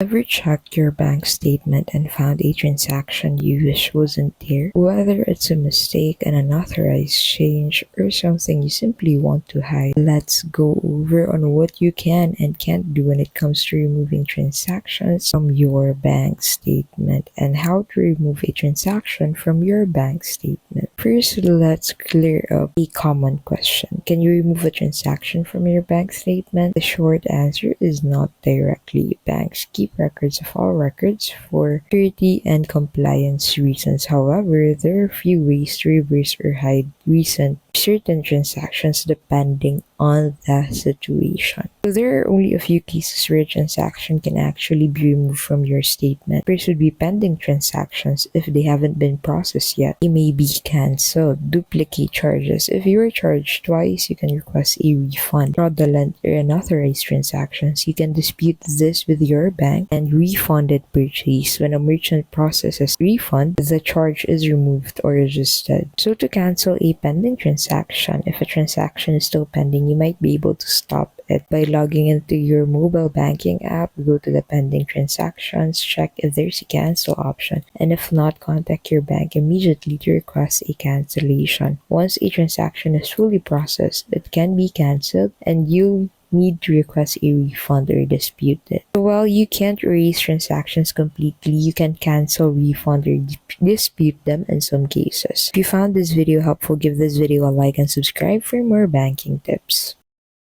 Ever checked your bank statement and found a transaction you wish wasn't there? Whether it's a mistake, an unauthorized change, or something you simply want to hide, let's go over on what you can and can't do when it comes to removing transactions from your bank statement and how to remove a transaction from your bank statement. First, let's clear up a common question. Can you remove a transaction from your bank statement? The short answer is not directly. Banks keep records of all records for security and compliance reasons. However, there are few ways to reverse or hide certain transactions depending on the situation. So there are only a few cases where a transaction can actually be removed from your statement. First would be pending transactions. If they haven't been processed yet, they may be cancelled. Duplicate charges. If you were charged twice, you can request a refund. Fraudulent or unauthorized transactions. You can dispute this with your bank and refunded purchase. When a merchant processes refund, the charge is removed or adjusted. So to cancel a pending transaction, if a transaction is still pending, you might be able to stop it by logging into your mobile banking app, go to the pending transactions, check if there's a cancel option, and if not, contact your bank immediately to request a cancellation. Once a transaction is fully processed, it can be cancelled and you'll need to request a refund or dispute it. So while you can't erase transactions completely, you can cancel, refund, or dispute them in some cases. If you found this video helpful, give this video a like and subscribe for more banking tips.